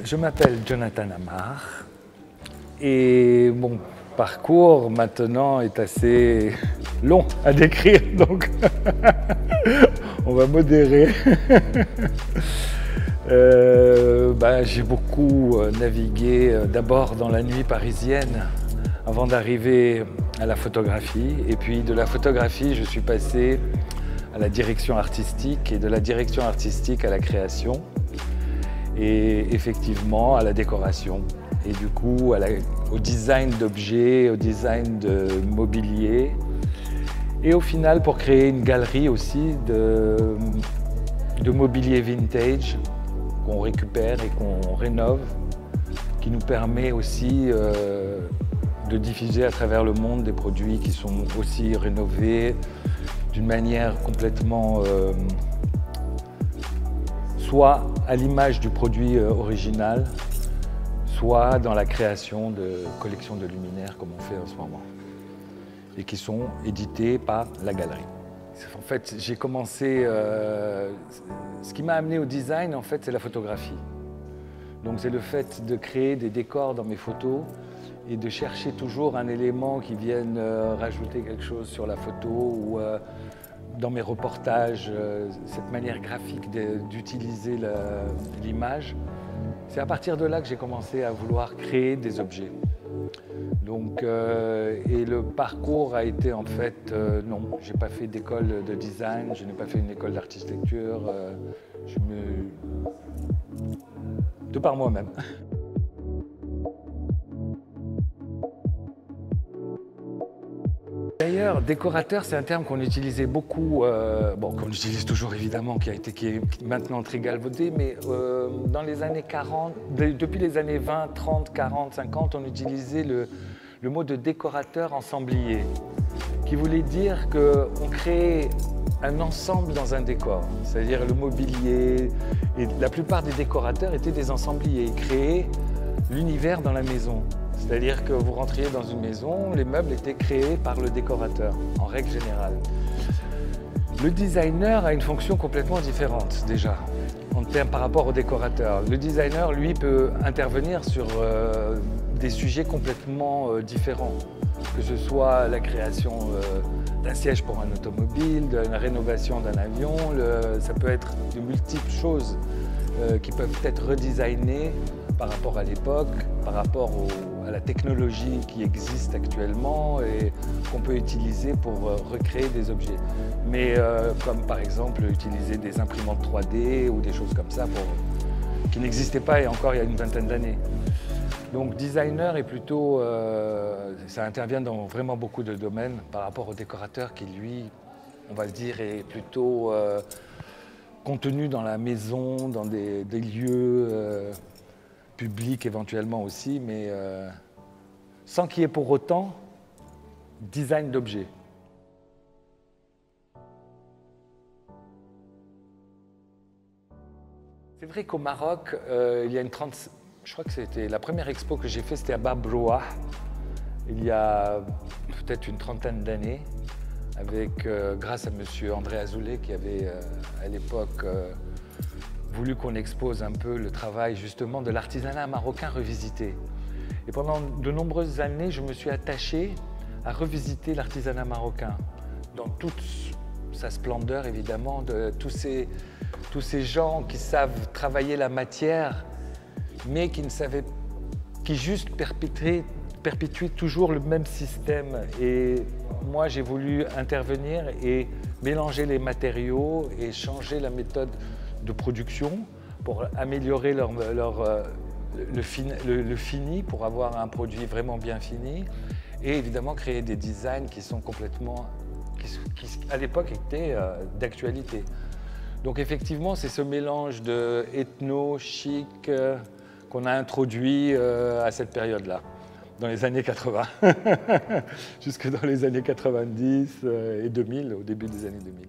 Je m'appelle Jonathan Amar et mon parcours maintenant est assez long à décrire, donc on va modérer. J'ai beaucoup navigué d'abord dans la nuit parisienne avant d'arriver à la photographie, et puis de la photographie je suis passé à la direction artistique et de la direction artistique à la création et effectivement à la décoration et du coup au design d'objets, au design de mobilier et au final pour créer une galerie aussi de mobilier vintage qu'on récupère et qu'on rénove, qui nous permet aussi de diffuser à travers le monde des produits qui sont aussi rénovés d'une manière complètement soit à l'image du produit original, soit dans la création de collections de luminaires comme on fait en ce moment et qui sont édités par la galerie. En fait, j'ai commencé, ce qui m'a amené au design, en fait, c'est la photographie. Donc c'est le fait de créer des décors dans mes photos et de chercher toujours un élément qui vienne rajouter quelque chose sur la photo ou dans mes reportages, cette manière graphique d'utiliser l'image. C'est à partir de là que j'ai commencé à vouloir créer des objets. Donc, et le parcours a été en fait, non, je n'ai pas fait d'école de design, je n'ai pas fait une école d'architecture, de par moi-même. D'ailleurs, décorateur, c'est un terme qu'on utilisait beaucoup, qu'on utilise toujours évidemment, qui est maintenant très galvaudé, mais dans les années 40, depuis les années 20, 30, 40, 50, on utilisait le mot de décorateur ensemblier, qui voulait dire qu'on créait un ensemble dans un décor, c'est-à-dire le mobilier, et la plupart des décorateurs étaient des ensembliers, ils créaient l'univers dans la maison. C'est-à-dire que vous rentriez dans une maison, les meubles étaient créés par le décorateur, en règle générale. Le designer a une fonction complètement différente déjà, par rapport au décorateur. Le designer, lui, peut intervenir sur des sujets complètement différents, que ce soit la création d'un siège pour un automobile, de la rénovation d'un avion, ça peut être de multiples choses qui peuvent être redesignées par rapport à l'époque, par rapport à la technologie qui existe actuellement et qu'on peut utiliser pour recréer des objets. Mais comme par exemple utiliser des imprimantes 3D ou des choses comme ça qui n'existaient pas encore il y a une vingtaine d'années. Donc designer est plutôt, ça intervient dans vraiment beaucoup de domaines par rapport au décorateur qui lui, on va le dire, est plutôt contenu dans la maison, dans des lieux public éventuellement aussi, mais sans qu'il y ait pour autant design d'objets. C'est vrai qu'au Maroc, il y a je crois que c'était la première expo que j'ai faite, c'était à Bab Rouah, il y a peut-être une trentaine d'années, avec, grâce à monsieur André Azoulay qui avait à l'époque voulu qu'on expose un peu le travail justement de l'artisanat marocain revisité. Et pendant de nombreuses années, je me suis attaché à revisiter l'artisanat marocain dans toute sa splendeur évidemment, de tous ces gens qui savent travailler la matière, mais qui juste perpétuent toujours le même système. Et moi, j'ai voulu intervenir et mélanger les matériaux et changer la méthode de production pour améliorer le fini, pour avoir un produit vraiment bien fini et évidemment créer des designs qui sont complètement, qui à l'époque étaient d'actualité. Donc effectivement, c'est ce mélange de ethno, chic qu'on a introduit à cette période-là, dans les années 80, jusque dans les années 90 et 2000, au début des années 2000.